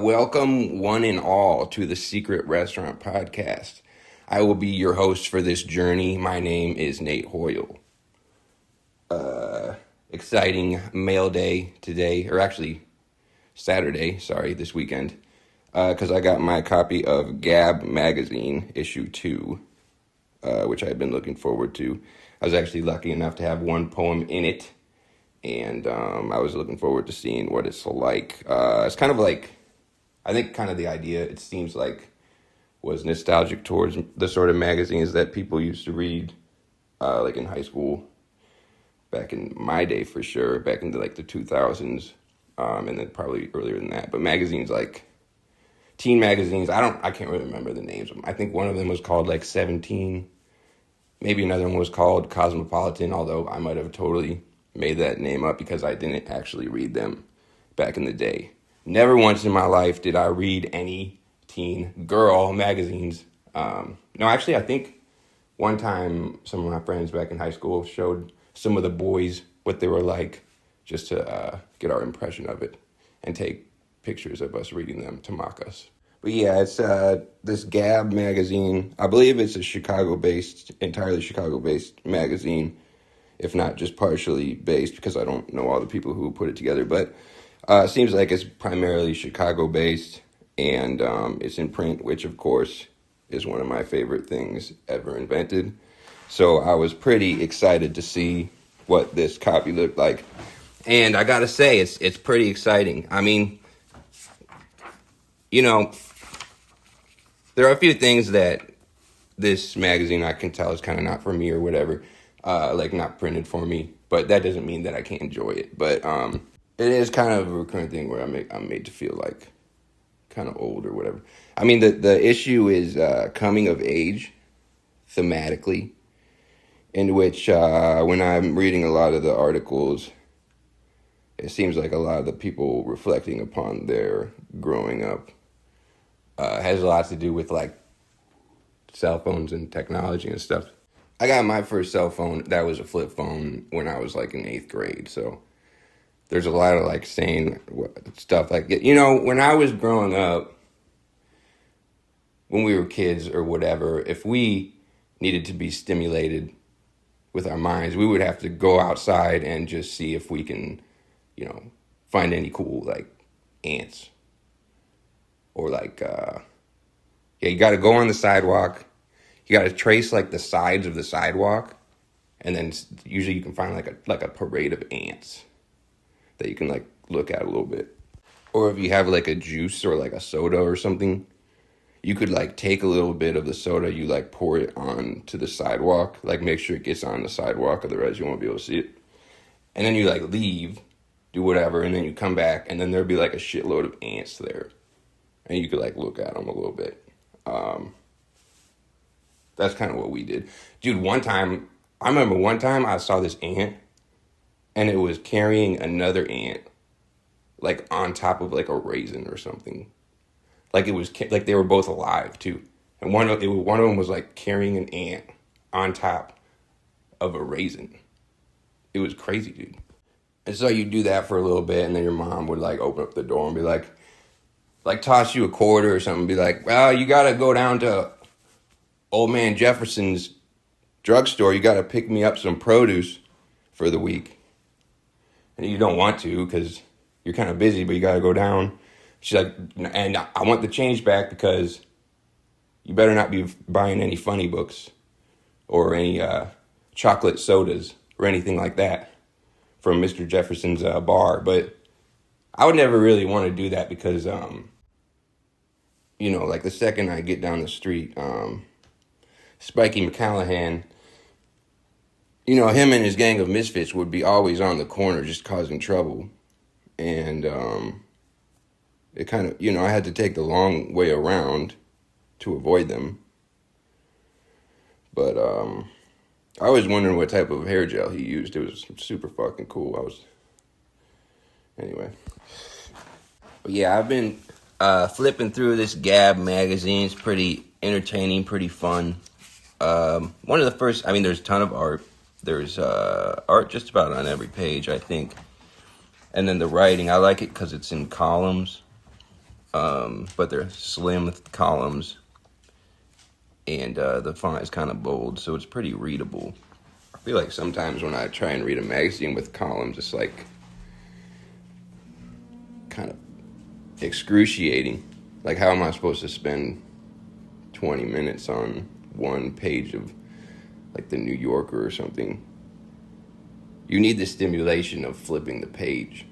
Welcome one and all to the Secret Restaurant Podcast. I will be your host for this journey. My name is Nate Hoyle. Exciting mail day today, or actually Saturday, this weekend, because I got my copy of Gab Magazine, issue 2, which I've been looking forward to. I was actually lucky enough to have one poem in it, and I was looking forward to seeing what it's like. It's kind of like, I think kind of the idea, it seems like, was nostalgic towards the sort of magazines that people used to read, like in high school, back in my day for sure, back in the 2000s, and then probably earlier than that. But magazines like teen magazines, I can't really remember the names of them. I think one of them was called 17. Maybe another one was called Cosmopolitan, although I might have totally made that name up because I didn't actually read them back in the day. Never once in my life did I read any teen girl magazines. No, actually, I think one time some of my friends back in high school showed some of the boys what they were like, just to get our impression of it and take pictures of us reading them to mock us. But yeah, it's this Gab magazine. I believe it's a entirely Chicago-based magazine, if not just partially based, because I don't know all the people who put it together. But it seems like it's primarily Chicago-based, and it's in print, which, of course, is one of my favorite things ever invented. So I was pretty excited to see what this copy looked like. And I gotta say, it's pretty exciting. I mean, there are a few things that this magazine I can tell is kind of not for me or whatever, not printed for me. But that doesn't mean that I can't enjoy it. But it is kind of a recurring thing where I'm made to feel like kind of old or whatever. I mean, the issue is coming of age thematically, in which when I'm reading a lot of the articles, it seems like a lot of the people reflecting upon their growing up has a lot to do with cell phones and technology and stuff. I got my first cell phone, that was a flip phone, when I was in 8th grade, so there's a lot of saying stuff like, when I was growing up, when we were kids or whatever, if we needed to be stimulated with our minds, we would have to go outside and just see if we can, find any cool ants. Or you got to go on the sidewalk. You got to trace the sides of the sidewalk, and then usually you can find a parade of ants that you can look at a little bit. Or if you have a juice or a soda or something, you could take a little bit of the soda, you pour it onto the sidewalk, make sure it gets on the sidewalk, otherwise you won't be able to see it. And then you leave, do whatever, and then you come back, and then there'd be a shitload of ants there. And you could look at them a little bit. That's kind of what we did. Dude, I remember one time I saw this ant, and it was carrying another ant, on top of a raisin or something. It was they were both alive too, and one of them was carrying an ant on top of a raisin. It was crazy, dude. And so you do that for a little bit, and then your mom would open up the door and be toss you a quarter or something, and be well, you gotta go down to Old Man Jefferson's drugstore. You gotta pick me up some produce for the week. And you don't want to because you're kind of busy, but you gotta go down. She's and I want the change back because you better not be buying any funny books or any chocolate sodas or anything like that from Mr. Jefferson's bar. But I would never really want to do that because, the second I get down the street, Spiky McCallahan, him and his gang of misfits would be always on the corner just causing trouble. And it kind of, I had to take the long way around to avoid them. But I was wondering what type of hair gel he used. It was super fucking cool. Anyway. But yeah, I've been flipping through this Gab magazine. It's pretty entertaining, pretty fun. One of the first, there's a ton of art. There's art just about on every page, I think. And then the writing, I like it because it's in columns, but they're slim columns, and the font is kind of bold, so it's pretty readable. I feel like sometimes when I try and read a magazine with columns, it's like kind of excruciating. Like, how am I supposed to spend 20 minutes on one page of like the New Yorker or something? You need the stimulation of flipping the page.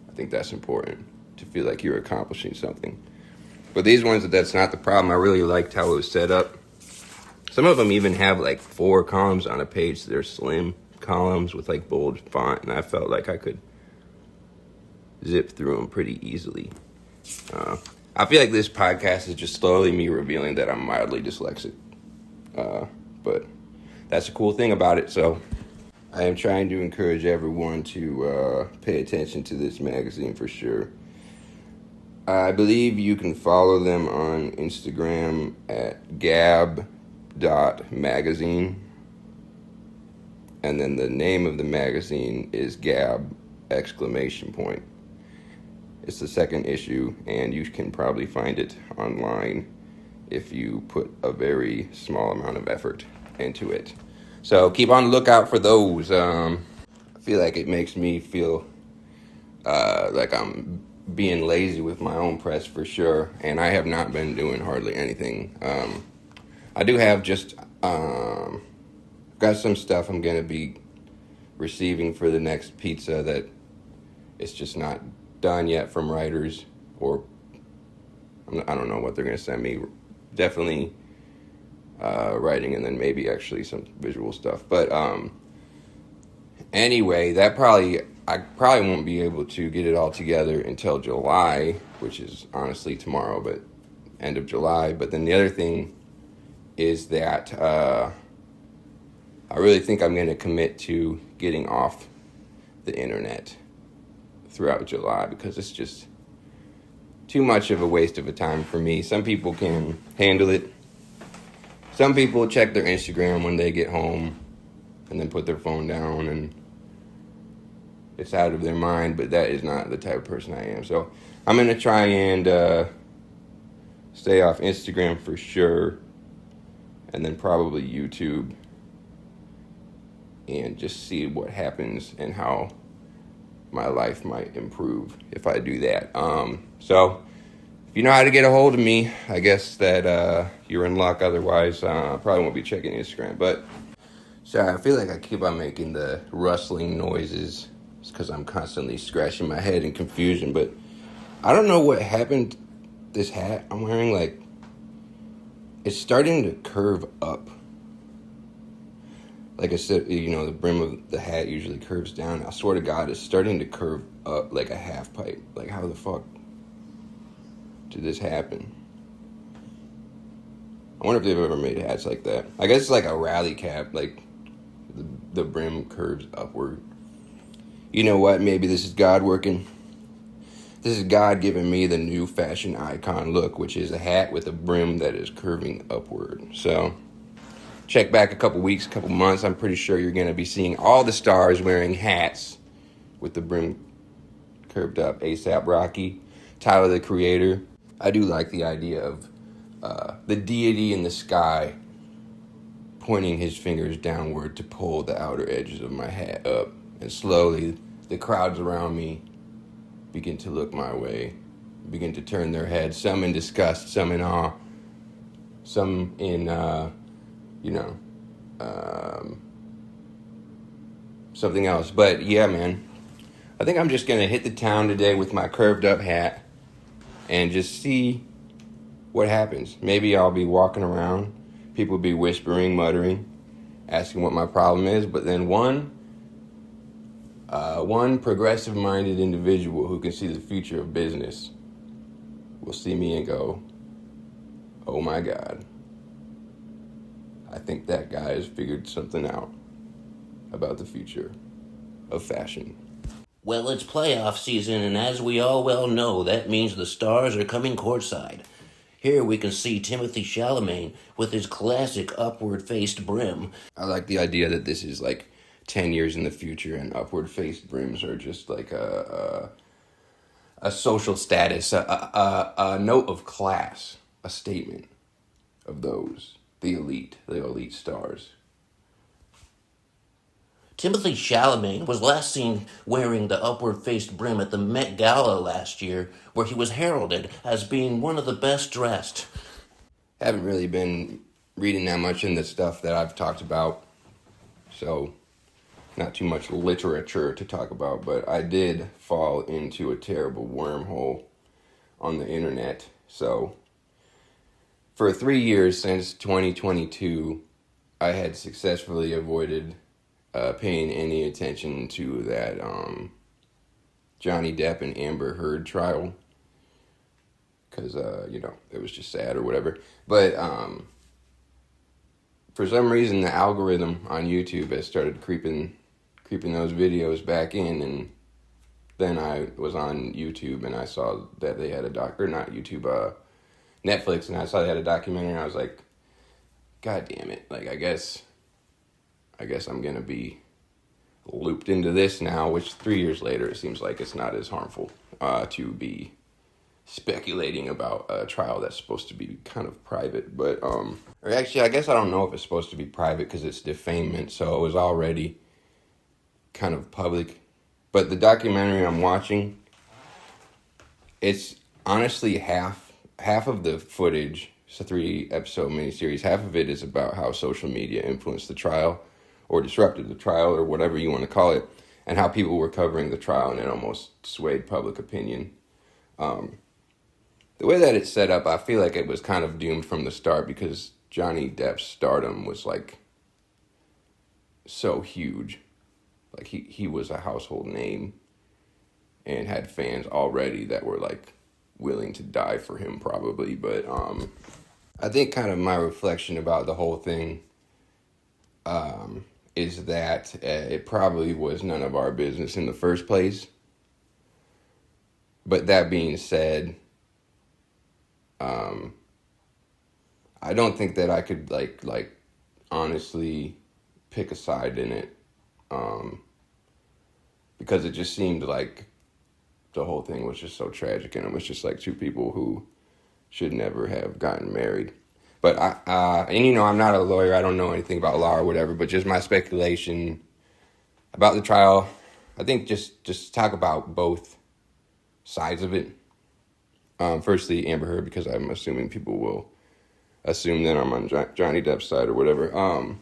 I think that's important to feel like you're accomplishing something. But these ones, that's not the problem. I really liked how it was set up. Some of them even have like 4 columns on a page. They're slim columns with like bold font, and I felt like I could zip through them pretty easily. I feel like this podcast is just slowly me revealing that I'm mildly dyslexic. But that's a cool thing about it. So I am trying to encourage everyone to pay attention to this magazine for sure. I believe you can follow them on Instagram at gab.magazine. And then the name of the magazine is Gab! It's the second issue, and you can probably find it online if you put a very small amount of effort into it. So keep on the lookout for those. I feel like it makes me feel like I'm being lazy with my own press for sure, and I have not been doing hardly anything. I do have just got some stuff I'm going to be receiving for the next pizza that it's just not done yet from writers, or I don't know what they're going to send me. Definitely writing, and then maybe actually some visual stuff. But anyway, I probably won't be able to get it all together until July, which is honestly tomorrow, but end of July. But then the other thing is that I really think I'm going to commit to getting off the internet throughout July, because it's just too much of a waste of a time for me. Some people can handle it. Some people check their Instagram when they get home and then put their phone down and it's out of their mind, but that is not the type of person I am. So I'm going to try and stay off Instagram for sure, and then probably YouTube, and just see what happens and how my life might improve if I do that. So if you know how to get a hold of me, I guess that you're in luck. Otherwise, I probably won't be checking Instagram. But sorry, I feel like I keep on making the rustling noises. It's because I'm constantly scratching my head in confusion. But I don't know what happened. This hat I'm wearing, like, it's starting to curve up. Like I said, the brim of the hat usually curves down. I swear to God, it's starting to curve up like a half pipe. Like, how the fuck did this happen? I wonder if they've ever made hats like that. I guess it's like a rally cap, like the brim curves upward. You know what? Maybe this is God working. This is God giving me the new fashion icon look, which is a hat with a brim that is curving upward. So check back a couple weeks, a couple months. I'm pretty sure you're going to be seeing all the stars wearing hats with the brim curved up. A$AP Rocky, Tyler the Creator. I do like the idea of the deity in the sky pointing his fingers downward to pull the outer edges of my hat up. And slowly, the crowds around me begin to look my way, begin to turn their heads, some in disgust, some in awe, some in, something else. But yeah, man, I think I'm just going to hit the town today with my curved up hat and just see what happens. Maybe I'll be walking around, people will be whispering, muttering, asking what my problem is, but then one progressive-minded individual who can see the future of business will see me and go, oh my God, I think that guy has figured something out about the future of fashion. Well, it's playoff season, and as we all well know, that means the stars are coming courtside. Here we can see Timothy Chalamet with his classic upward-faced brim. I like the idea that this is like 10 years in the future, and upward faced brims are just like a social status, a note of class, a statement of those, the elite stars. Timothy Chalamet was last seen wearing the upward-faced brim at the Met Gala last year, where he was heralded as being one of the best dressed. Haven't really been reading that much in the stuff that I've talked about, so not too much literature to talk about, but I did fall into a terrible wormhole on the internet. So for 3 years since 2022, I had successfully avoided paying any attention to that Johnny Depp and Amber Heard trial, because it was just sad or whatever. But for some reason, the algorithm on YouTube has started creeping those videos back in, and then I was on YouTube and I saw that they had Netflix, and I saw they had a documentary, and I was like, God damn it! Like, I guess I'm gonna be looped into this now. Which 3 years later, it seems like it's not as harmful to be speculating about a trial that's supposed to be kind of private, but or actually, I guess I don't know if it's supposed to be private because it's defamation, so it was already kind of public. But the documentary I'm watching, it's honestly half of the footage. It's a 3-episode miniseries. Half of it is about how social media influenced the trial, or disrupted the trial, or whatever you want to call it, and how people were covering the trial, and it almost swayed public opinion. The way that it's set up, I feel like it was kind of doomed from the start, because Johnny Depp's stardom was like so huge. Like he was a household name and had fans already that were like willing to die for him probably. But I think kind of my reflection about the whole thing is that it probably was none of our business in the first place. But that being said, I don't think that I could like honestly pick a side in it, because it just seemed like the whole thing was just so tragic, and it was just like two people who should never have gotten married. But I'm not a lawyer. I don't know anything about law or whatever, but just my speculation about the trial, I think just talk about both sides of it. Firstly, Amber Heard, because I'm assuming people will assume that I'm on Johnny Depp's side or whatever.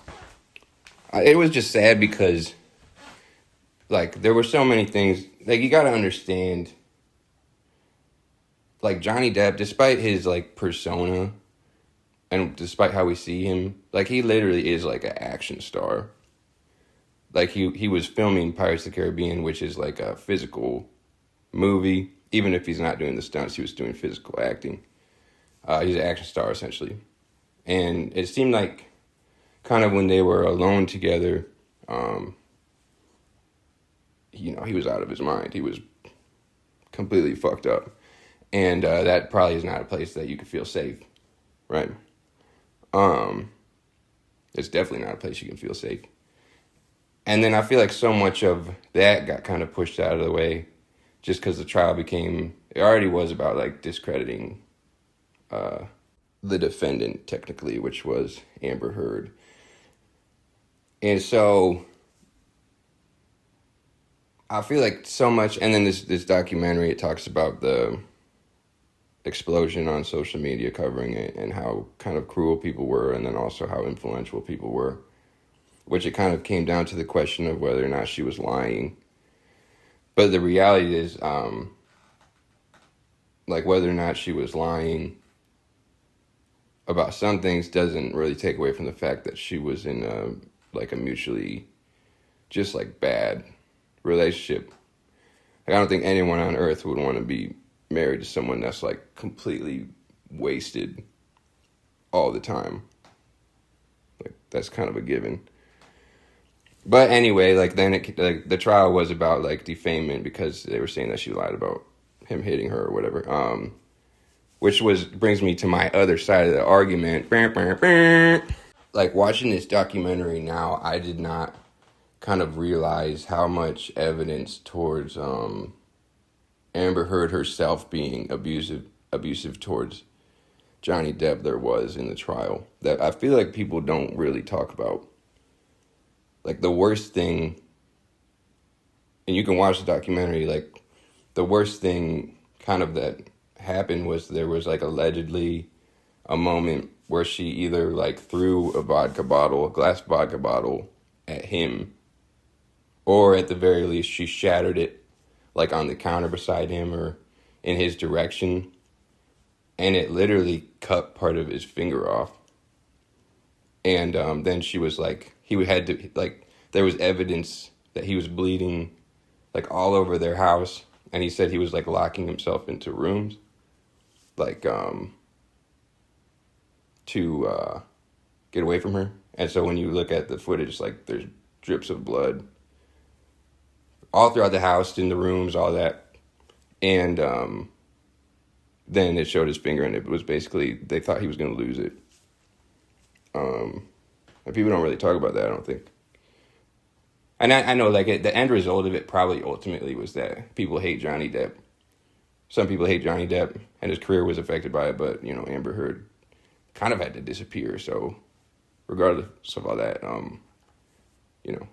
It was just sad because, like, there were so many things. Like, you got to understand, like, Johnny Depp, despite his, like, persona, and despite how we see him, like, he literally is, like, an action star. Like, he was filming Pirates of the Caribbean, which is, like, a physical movie. Even if he's not doing the stunts, he was doing physical acting. He's an action star, essentially. And it seemed like kind of when they were alone together, he was out of his mind. He was completely fucked up. And that probably is not a place that you could feel safe, right? It's definitely not a place you can feel safe. And then I feel like so much of that got kind of pushed out of the way just because the trial it already was about, like, discrediting the defendant, technically, which was Amber Heard. And so I feel like so much, and then this documentary, it talks about the explosion on social media covering it and how kind of cruel people were, and then also how influential people were, which it kind of came down to the question of whether or not she was lying. But the reality is, like, whether or not she was lying about some things doesn't really take away from the fact that she was in a mutually just, like, bad relationship. Like, I don't think anyone on earth would want to be married to someone that's, like, completely wasted all the time. Like, that's kind of a given. But anyway, like, then the trial was about, like, defamation, because they were saying that she lied about him hitting her or whatever. Which brings me to my other side of the argument. Like, watching this documentary now, I did not kind of realize how much evidence towards Amber Heard herself being abusive towards Johnny Depp there was in the trial that I feel like people don't really talk about. Like the worst thing, and you can watch the documentary, like the worst thing kind of that happened was there was like allegedly a moment where she either like threw a glass vodka bottle at him, or at the very least she shattered it like on the counter beside him or in his direction, and it literally cut part of his finger off. And then she was like, he had to, like, there was evidence that he was bleeding like all over their house, and he said he was like locking himself into rooms, like to get away from her. And so when you look at the footage, like there's drips of blood all throughout the house, in the rooms, all that. And then it showed his finger, and it was basically, they thought he was going to lose it. And people don't really talk about that, I don't think. And I know, like, the end result of it probably ultimately was that people hate Johnny Depp. Some people hate Johnny Depp, and his career was affected by it, but, you know, Amber Heard kind of had to disappear. So regardless of all that, you know,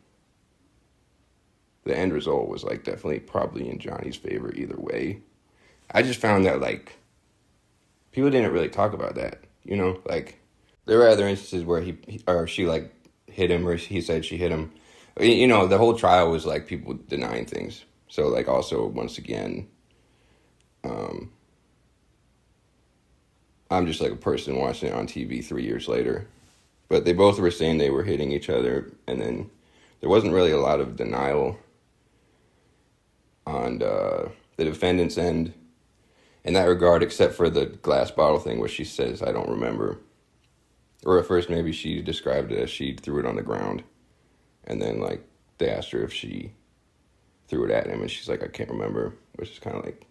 the end result was, like, definitely probably in Johnny's favor either way. I just found that, like, people didn't really talk about that, you know? Like, there were other instances where she, like, hit him, or he said she hit him. You know, the whole trial was, like, people denying things. So, like, also, once again, I'm just, like, a person watching it on TV 3 years later. But they both were saying they were hitting each other, and then there wasn't really a lot of denial on the defendant's end in that regard, except for the glass bottle thing where she says, I don't remember. Or at first maybe she described it as she threw it on the ground. And then, like, they asked her if she threw it at him, and she's like, I can't remember, which is kind of like,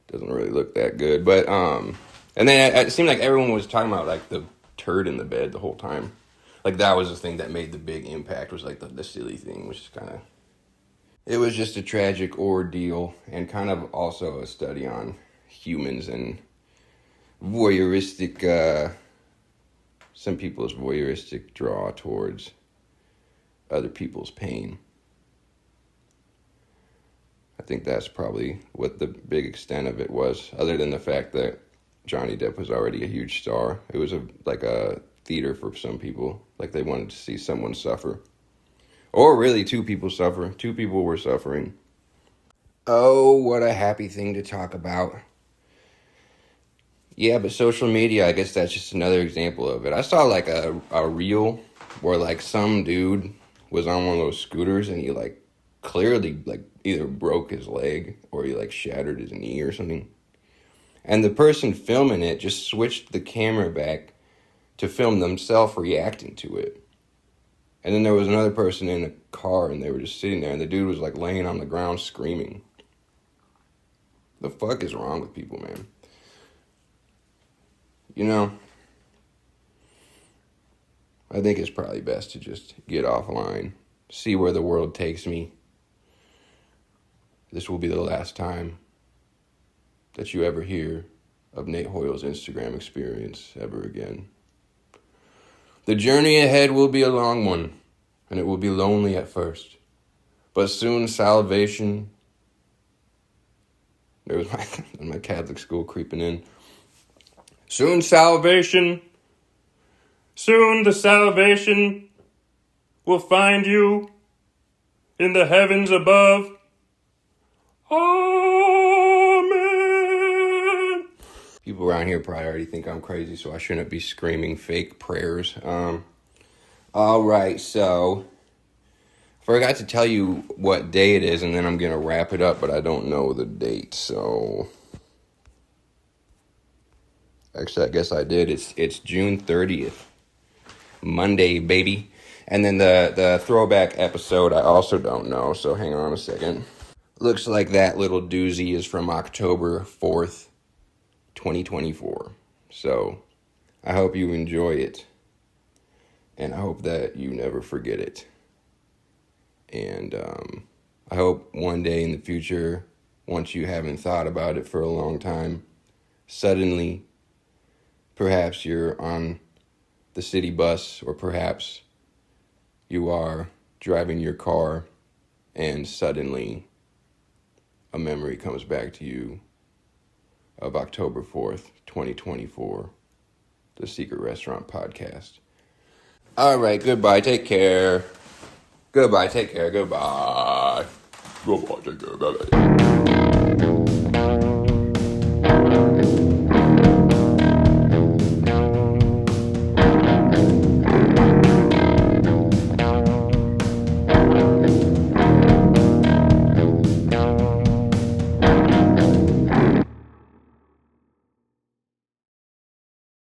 doesn't really look that good. But, and then it seemed like everyone was talking about, like, the turd in the bed the whole time. Like, that was the thing that made the big impact, was, like, the silly thing, which is kind of, it was just a tragic ordeal, and kind of also a study on humans and voyeuristic, some people's voyeuristic draw towards other people's pain. I think that's probably what the big extent of it was, other than the fact that Johnny Depp was already a huge star. It was like a theater for some people. Like, they wanted to see someone suffer. Or really, two people suffer. Two people were suffering. Oh, what a happy thing to talk about. Yeah, but social media, I guess that's just another example of it. I saw, like, a reel where, like, some dude was on one of those scooters, and he, like, clearly, like, either broke his leg or he, like, shattered his knee or something. And the person filming it just switched the camera back to film themselves reacting to it. And then there was another person in a car, and they were just sitting there, and the dude was, like, laying on the ground screaming. The fuck is wrong with people, man? You know, I think it's probably best to just get offline, see where the world takes me. This will be the last time that you ever hear of Nate Hoyle's Instagram experience ever again. The journey ahead will be a long one, and it will be lonely at first. But soon salvation... There was my Catholic school creeping in. Soon salvation, soon the salvation will find you in the heavens above. Amen. People around here probably already think I'm crazy, so I shouldn't be screaming fake prayers. All right, so I forgot to tell you what day it is, and then I'm going to wrap it up, but I don't know the date, so... Actually, I guess I did. It's June 30th. Monday, baby. And then the throwback episode, I also don't know, so hang on a second. Looks like that little doozy is from October 4th, 2024. So, I hope you enjoy it. And I hope that you never forget it. And I hope one day in the future, once you haven't thought about it for a long time, suddenly, perhaps you're on the city bus, or perhaps you are driving your car, and suddenly a memory comes back to you of October 4th, 2024, the Secret Restaurant Podcast. All right, goodbye, take care. Goodbye, take care, goodbye. Goodbye, take care, bye-bye.